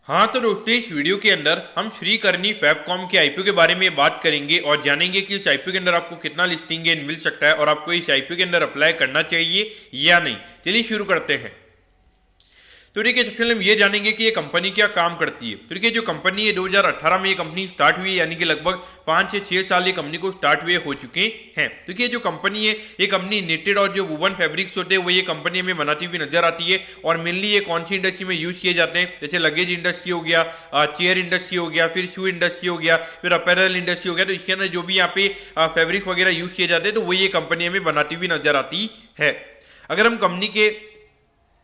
हाँ तो दोस्तों, इस वीडियो के अंदर हम श्रीकरनी फैबकॉम के आईपीओ के बारे में बात करेंगे और जानेंगे कि इस आईपीओ के अंदर आपको कितना लिस्टिंग गेन मिल सकता है और आपको इस आईपीओ के अंदर अप्लाई करना चाहिए या नहीं। चलिए शुरू करते हैं। तो देखिए, सबसे पहले हम ये जानेंगे कि ये कंपनी क्या काम करती है। तो देखिए, जो कंपनी है 2018 में ये कंपनी स्टार्ट हुई है, यानी कि लगभग 5 से 6 साल ये कंपनी को स्टार्ट हुए हो चुके हैं। तो देखिए, जो कंपनी है ये कंपनी नेटेड और जो वुवन फैब्रिक्स होते हैं वो ये कंपनी हमें बनाती हुई नजर आती है। और मेनली ये कौन सी इंडस्ट्री में यूज किए जाते हैं, जैसे लगेज इंडस्ट्री हो गया, चेयर इंडस्ट्री हो गया, फिर शू इंडस्ट्री हो गया, फिर अपैरल इंडस्ट्री हो गया। तो इसके अंदर जो भी यहाँ पे फैब्रिक वगैरह यूज किए जाते हैं तो वो ये कंपनी हमें बनाती हुई नजर आती है।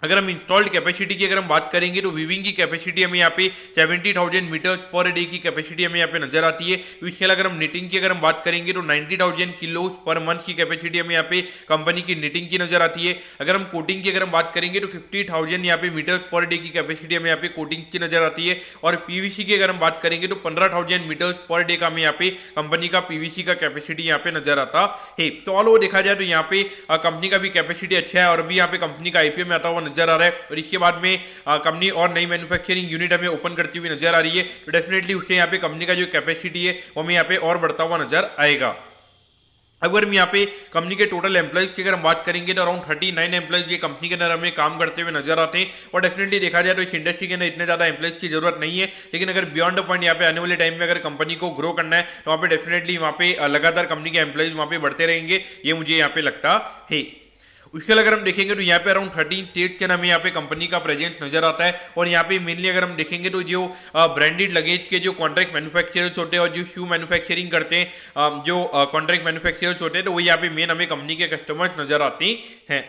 अगर हम इंस्टॉल्ड कैपेसिटी की अगर हम बात करेंगे तो वीविंग की कैपेसिटी हमें यहाँ पे 70,000 मीटर्स पर डे की कैपेसिटी हमें यहाँ पे नजर आती है। तो इसके अलावा अगर हम निटिंग की अगर हम बात करेंगे तो 90,000 किलो पर मंथ की कैपेसिटी हमें यहाँ पे कंपनी की निटिंग की नजर आती है। अगर हम कोटिंग की अगर हम बात करेंगे तो 50,000 यहाँ पे मीटर्स पर डे की कैपेसिटी हमें यहाँ पे कोटिंग की नजर आती है। और पीवीसी की अगर हम बात करेंगे तो 15,000 मीटर्स पर डे का हमें यहाँ पे कंपनी का पीवीसी का कैपेसिटी यहाँ पे नजर आता है। तो ऑल ओवर देखा जाए तो यहाँ पे कंपनी का भी कैपेसिटी अच्छा है और भी यहाँ पे कंपनी का आईपीओ में आता हुआ नजर आ रहा है। और इसके बाद में कंपनी और नई मैन्युफैक्चरिंग यूनिट हमें ओपन करती हुई नजर आ रही है। तो डेफिनेटली उससे यहाँ पे कंपनी का जो कैपेसिटी है वो हमें यहाँ पे और बढ़ता हुआ नजर आएगा। अगर हम यहाँ पे कंपनी के टोटल एम्प्लॉइज की अगर हम बात करेंगे तो अराउंड 39 एम्प्लॉइज ये कंपनी के अंदर हमें काम करते हुए नजर आते हैं। और डेफिनेटली देखा जाए तो इस इंडस्ट्री के अंदर इतने ज्यादा एम्प्लॉइज की जरूरत नहीं है, लेकिन अगर बियॉन्ड द पॉइंट यहाँ पे आने वाले टाइम में अगर कंपनी को ग्रो करना है तो वहाँ पे डेफिनेटली वहाँ पे लगातार कंपनी के एम्प्लॉइज वहाँ पे बढ़ते रहेंगे, ये मुझे यहाँ पे लगता है। उसके अगर हम देखेंगे तो यहाँ पे अराउंड 13 स्टेट के नाम यहाँ पे कंपनी का प्रेजेंस नजर आता है। और यहाँ पे मेनली अगर हम देखेंगे तो जो ब्रांडेड लगेज के जो कॉन्ट्रैक्ट मैन्युफैक्चरर्स होते हैं और जो शू मैन्युफैक्चरिंग करते हैं, जो कॉन्ट्रैक्ट मैन्युफैक्चरर्स होते हैं, तो वो यहाँ पे मेन हमें कंपनी के कस्टमर्स नजर आते हैं।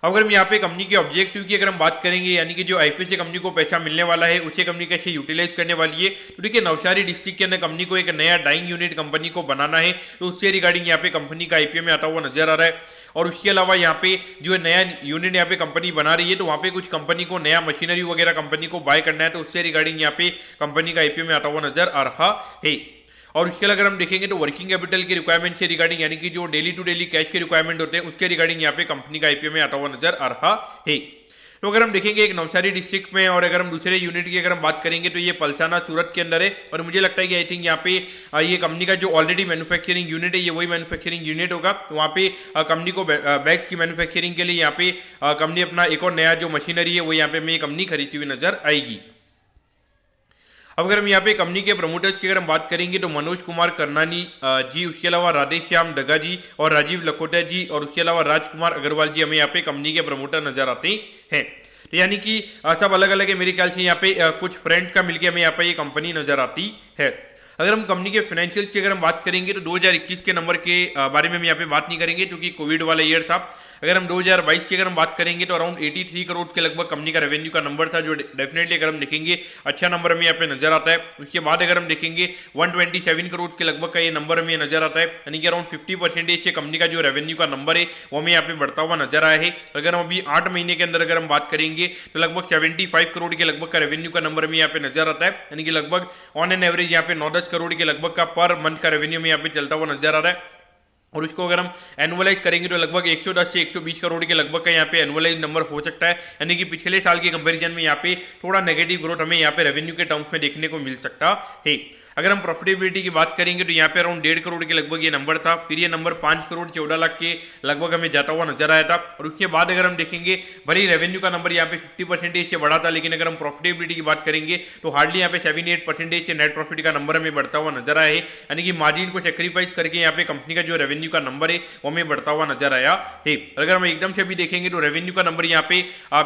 अगर हम यहाँ पे कंपनी के ऑब्जेक्टिव की अगर हम बात करेंगे, यानी कि जो आईपीओ से कंपनी को पैसा मिलने वाला है उसे कंपनी कैसे यूटिलाइज करने वाली है, तो देखिए नवसारी डिस्ट्रिक्ट के अंदर कंपनी को एक नया डाइंग यूनिट कंपनी को बनाना है, तो उससे रिगार्डिंग यहाँ पे कंपनी का आईपीओ में आता हुआ नजर आ रहा है। और उसके अलावा यहाँ पे जो नया यूनिट यहाँ पे कंपनी बना रही है तो वहाँ पे कुछ कंपनी को नया मशीनरी वगैरह कंपनी को बाय करना है, तो उससे रिगार्डिंग यहाँ पे कंपनी का आईपीओ में आता हुआ नजर आ रहा है। और उसके अगर हम देखेंगे तो वर्किंग कैपिटल की रिक्वायरमेंट से रिगार्डिंग, यानी कि जो डेली टू डेली कैश के रिक्वायरमेंट होते हैं उसके रिगार्डिंग यहाँ पे कंपनी का आईपीओ में आता हुआ नजर आ रहा है। तो अगर हम देखेंगे एक नवसारी डिस्ट्रिक्ट में और अगर हम दूसरे यूनिट की अगर हम बात करेंगे तो ये पलसाना सूरत के अंदर है। और मुझे लगता है कि आई थिंक यहाँ पे ये कंपनी का जो ऑलरेडी मैन्युफैक्चरिंग यूनिट है ये वही मैन्युफैक्चरिंग यूनिट होगा। तो वहाँ पे कंपनी को बैग की मैन्युफैक्चरिंग के लिए यहाँ पे कंपनी अपना एक और नया जो मशीनरी है वो यहाँ पे हमें कंपनी खरीदती हुई नजर आएगी। अब अगर हम यहाँ पे कंपनी के प्रमोटर्स की अगर हम बात करेंगे तो मनोज कुमार करनानी जी, उसके अलावा राधेश्याम डगा जी और राजीव लखोटा जी और उसके अलावा राजकुमार अग्रवाल जी हमें यहाँ पे कंपनी के प्रमोटर नजर आते हैं। तो यानी कि सब अलग अलग है, मेरे ख्याल से यहाँ पे कुछ फ्रेंड्स का मिलकर हमें यहाँ पे ये कंपनी नजर आती है। अगर हम कंपनी के फाइनेंशियल्स की अगर हम बात करेंगे तो 2021 के नंबर के बारे में हम यहाँ पे बात नहीं करेंगे क्योंकि कोविड वाला ईयर था। अगर हम 2022 की अगर हम बात करेंगे तो अराउंड 83 करोड़ के लगभग कंपनी का रेवेन्यू का नंबर था, जो डेफिनेटली अगर हम देखेंगे अच्छा नंबर हमें यहाँ पे नजर आता है। उसके बाद अगर हम देखेंगे 127 करोड़ के लगभग का ये नंबर हमें नजर आता है, यानी कि अराउंड 50% से कंपनी का जो रेवेन्यू का नंबर है वो हमें यहाँ पे बढ़ता हुआ नजर आया है। अगर हम अभी 8 महीने के अंदर अगर हम बात करेंगे तो लगभग 75 करोड़ के लगभग का रेवेन्यू का नंबर हमें यहाँ पे नजर आता है, यानी कि लगभग ऑन एन एवरेज यहाँ पे 9-10 करोड़ के लगभग का पर मंथ का रेवेन्यू में यहाँ पे चलता हुआ नजर आ रहा है। और उसको अगर हम एनुअलाइज करेंगे तो लगभग 110 से 120 करोड़ के लगभग का यहाँ पे एनुअलाइज नंबर हो सकता है, यानी कि पिछले साल के कंपैरिजन में यहाँ पे थोड़ा नेगेटिव ग्रोथ हमें यहाँ पे रेवेन्यू के टर्म्स में देखने को मिल सकता है। अगर हम प्रॉफिटेबिलिटी की बात करेंगे तो यहाँ पे अराउंड 1.5 करोड़ के लगभग ये नंबर था, फिर ये नंबर 5 करोड़ 14 लाख के लगभग हमें जाता हुआ नजर आया था। और उसके बाद अगर हम देखेंगे भले ही रेवेन्यू का नंबर यहाँ पे 50% से बढ़ा था, लेकिन अगर हम प्रॉफिटेबिलिटी की बात करेंगे तो हार्डली यहाँ पे 78% से नेट प्रॉफिट का नंबर हमें बढ़ता हुआ नजर आया है, यानी कि मार्जिन को सेक्रीफाइस करके यहाँ पे कंपनी का जो रेवेन्यू का नंबर है वो हमें बढ़ता हुआ नजर आया है। अगर हम एकदम से भी देखेंगे तो रेवेन्यू का नंबर यहाँ पे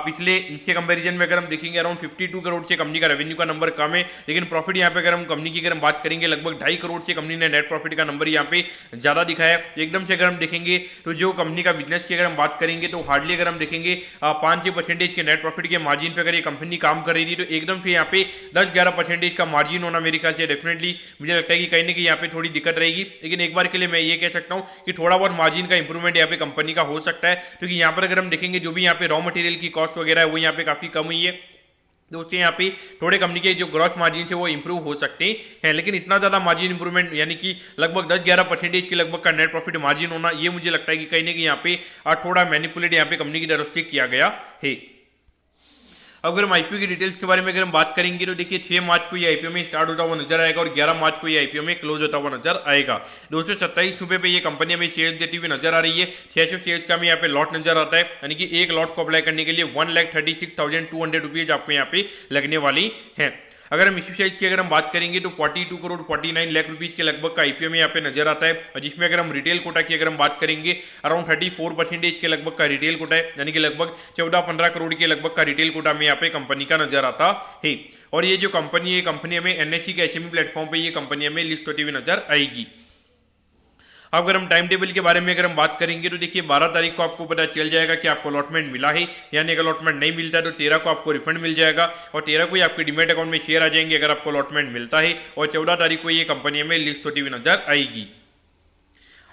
पिछले इसके कंपेरिजन में अगर हम देखेंगे अराउंड 52 करोड़ से कंपनी का रेवेन्यू का नंबर कम है, लेकिन प्रॉफिट यहाँ पे अगर हम कंपनी की अगर हम बात करेंगे लगभग 2.5 करोड़ से कंपनी ने नेट प्रॉफिट का नंबर यहाँ पे ज्यादा दिखाया है। एकदम से अगर हम देखेंगे तो जो कंपनी का बिजनेस की अगर हम बात करेंगे तो हार्डली अगर हम देखेंगे 5-6% के नेट प्रॉफिट के मार्जिन पे अगर ये कंपनी काम कर रही थी, तो एकदम से यहाँ पे 10-11% का मार्जिन होना मेरे ख्याल से डेफिनेटली मुझे लगता है कि कहीं ना कहीं यहाँ पे थोड़ी दिक्कत रहेगी। लेकिन एक बार के लिए मैं ये कह सकता हूँ कि थोड़ा बहुत मार्जिन का इंप्रूवमेंट यहाँ पे कंपनी का हो सकता है, क्योंकि यहाँ पर अगर हम देखेंगे जो भी यहाँ पे रॉ मटेरियल की कॉस्ट वगैरह है वो यहाँ पे काफी कम हुई है, तो उससे यहाँ पे थोड़े कंपनी के जो ग्रॉस मार्जिन है वो इंप्रूव हो सकते हैं। लेकिन इतना ज़्यादा मार्जिन इंप्रूवमेंट यानी कि लगभग 10-11% के लगभग का नेट प्रॉफिट मार्जिन होना, ये मुझे लगता है कि कहीं ना कहीं यहाँ पे थोड़ा मैनिपुलेट यहाँ पे कंपनी की तरफ से किया गया है। अब अगर हम आईपीओ की डिटेल्स के बारे में अगर हम बात करेंगे तो देखिए 6 मार्च को ये आईपीओ में स्टार्ट होता हुआ नजर आएगा और 11 मार्च को ये आईपीओ में क्लोज होता हुआ नजर आएगा। 227 रुपये पे ये कंपनी हमें शेयर देती हुई नजर आ रही है। 600 शेयर्स का हमें यहाँ पे लॉट नजर आता है, यानी कि एक लॉट को अप्लाई करने के लिए 1,36,200 रुपीज आपको यहाँ पे लगने वाली है। अगर हम इश्यू साइज की अगर हम बात करेंगे तो 42 करोड़ 49 लाख रुपीज के लगभग का आईपीओ में यहाँ पे नजर आता है, और जिसमें अगर हम रिटेल कोटा की अगर हम बात करेंगे अराउंड 34% के लगभग का रिटेल कोटा है, यानी कि लगभग 14-15 करोड़ के लगभग का रिटेल कोटा में यहाँ पे कंपनी का नजर आता है। और ये जो कंपनी है, कंपनी हमें एनएससी के एसएमई प्लेटफॉर्म पे ये कंपनी हमें लिस्ट होती हुई नजर आएगी। अब अगर हम टाइम टेबल के बारे में अगर हम बात करेंगे तो देखिए 12 तारीख को आपको पता चल जाएगा कि आपको अलॉटमेंट मिला है, यानी अगर अलॉटमेंट नहीं मिलता है तो 13 को आपको रिफंड मिल जाएगा और 13 को ही आपके डीमैट अकाउंट में शेयर आ जाएंगे अगर आपको अलॉटमेंट मिलता है, और 14 तारीख को ये कंपनी में लिस्ट होती हुई नजर आएगी।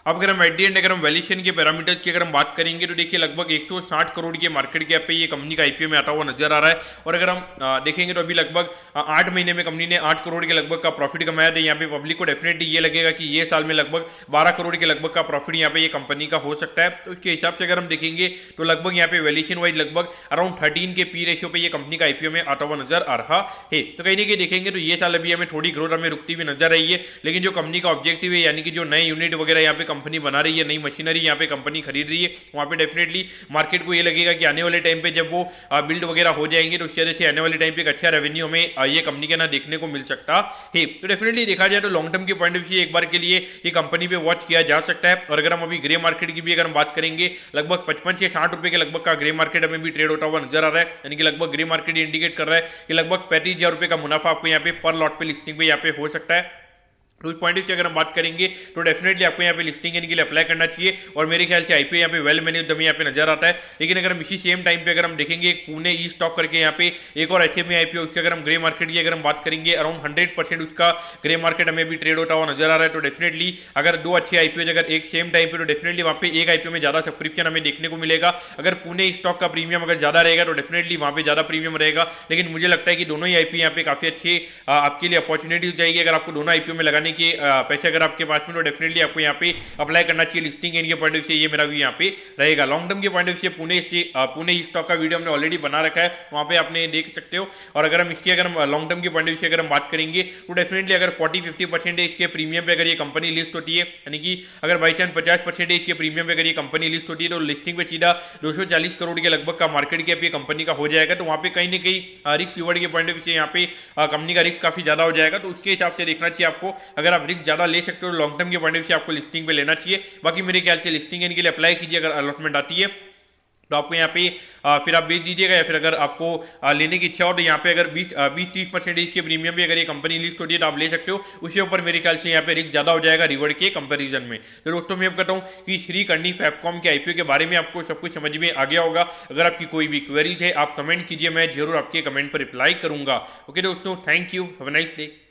अब अगर हम एट दी एंड अगर हम वैल्यूएशन के पैरामीटर्स की अगर हम बात करेंगे तो देखिए लगभग 160 करोड़ के मार्केट कैप पे ये कंपनी का आईपीओ में आता हुआ नजर आ रहा है। और अगर हम देखेंगे तो अभी लगभग 8 महीने में कंपनी ने 8 करोड़ के लगभग का प्रॉफिट कमाया था। यहाँ पे पब्लिक को डेफिनेटली ये लगेगा कि ये साल में लगभग 12 करोड़ के लगभग का प्रॉफिट यहाँ पे ये कंपनी का हो सकता है। तो इसके हिसाब से अगर हम देखेंगे तो लगभग यहाँ पे वैल्यूएशन वाइज लगभग अराउंड 13 के पी रेशियो पे ये कंपनी का आईपीओ में आता हुआ नजर आ रहा है। तो कहीं ना कहीं देखेंगे तो ये साल अभी हमें थोड़ी ग्रोथ हमें रुकती हुई नजर रही है, लेकिन जो कंपनी का ऑब्जेक्टिव है, यानी कि जो नए यूनिट वगैरह यहाँ पे कंपनी बना रही है, नई मशीनरी यहाँ पे कंपनी खरीद रही है, वहाँ पे डेफिनेटली मार्केट को ये लगेगा कि आने वाले टाइम पे जब वो बिल्ड वगैरह हो जाएंगे तो उसकी वजह से आने वाले टाइम पे एक अच्छा रेवेन्यू हमें ये कंपनी के ना देखने को मिल सकता है। तो डेफिनेटली देखा जाए तो लॉन्ग टर्म के पॉइंट ऑफ व्यू एक बार के लिए ये कंपनी पे वॉच किया जा सकता है। और अगर हम अभी ग्रे मार्केट की भी अगर हम बात करेंगे लगभग 55 से 60 रुपए के लगभग का ग्रे मार्केट हमें भी ट्रेड होता हुआ नजर आ रहा है, यानी कि लगभग ग्रे मार्केट इंडिकेट कर रहा है कि लगभग 35,000 रुपए का मुनाफा आपको यहाँ पे पर लॉट पे लिस्टिंग पे यहाँ पे हो सकता है। तो उस पॉइंट से अगर हम बात करेंगे तो डेफिनेटली आपको यहाँ पे लिस्टिंग के लिए अप्लाई करना चाहिए, और मेरे ख्याल से आईपीओ यहाँ पे वेल मैनेज्ड हमें यहाँ पे नजर आता है। लेकिन अगर हम इसी सेम टाइम पे अगर हम देखेंगे एक पुणे ई स्टॉक करके यहाँ पे एक और एचएमई आईपीओ, उसके अगर हम ग्रे मार्केट की अगर हम बात करेंगे अराउंड 100% उसका ग्रे मार्केट हमें भी ट्रेड होता हुआ नजर आ रहा है। तो डेफिनेटली अगर दो अच्छे आईपीओ अगर एक सेम टाइम पे तो डेफिनेटली वहाँ पे एक आईपीओ में ज्यादा सब्सक्रिप्शन हमें देखने को मिलेगा। अगर पुणे स्टॉक का प्रीमियम अगर ज्यादा रहेगा तो डेफिनेटली वहाँ पे ज्यादा प्रीमियम रहेगा, लेकिन मुझे लगता है कि दोनों ही आईपीओ यहाँ पे काफी अच्छी आपके लिए अपॉर्चुनिटी हो जाएगी। अगर आपको दोनों आईपीओ में लगाने के पैसे अगर आपके पास में तो डेफिनेटली आपको यहाँ पे अप्लाई करना चाहिए लिस्टिंग के पॉइंट ऑफ से, ये मेरा व्यू यहाँ पे रहेगा। लॉन्ग टर्म के पॉइंट ऑफ से पुणे स्टॉक का वीडियो हमने ऑलरेडी बना रखा है, वहाँ पे आपने देख सकते हो। और अगर हम इसकी अगर हम लॉन्ग टर्म के पॉइंट ऑफ से अगर हम बात करेंगे तो डेफिनेटली अगर 40-50% इसके प्रीमियम पे अगर ये कंपनी लिस्ट होती है, यानी कि अगर बाई चांस 50% इसके प्रीमियम पे अगर ये कंपनी लिस्ट होती है तो लिस्टिंग पे सीधा 240 करोड़ के लगभग का मार्केट कैप ये कंपनी का हो जाएगा। तो वहाँ पे कहीं ना कहीं रिस्क रिवॉर्ड के पॉइंट ऑफ से यहाँ पे कंपनी का रिस्क काफी ज्यादा हो जाएगा। तो उसके हिसाब से देखना चाहिए आपको, अगर आप रिस्क ज्यादा ले सकते हो लॉन्ग टर्म के पॉइंट ऑफ से आपको लिस्टिंग पे लेना चाहिए। बाकी मेरे ख्याल से लिस्टिंग के लिए अप्लाई कीजिए, अगर अलॉटमेंट आती है तो आपको यहाँ पे फिर आप बेच दीजिएगा, या फिर अगर आपको लेने की इच्छा हो तो यहाँ पे अगर 20-30% के प्रीमियम पे अगर ये कंपनी लिस्ट होती है तो आप ले सकते हो। उसके ऊपर मेरे ख्याल से यहाँ पे रिस्क ज़्यादा हो जाएगा रिवॉर्ड के कंपैरिजन में। तो दोस्तों मैं कहता हूँ कि श्री करनी फैबकॉम के आईपीओ के बारे में आपको सब कुछ समझ में आ गया होगा। अगर आपकी कोई भी क्वेरीज है आप कमेंट कीजिए, मैं जरूर आपके कमेंट पर रिप्लाई करूँगा। ओके दोस्तों, thank you, have a nice day.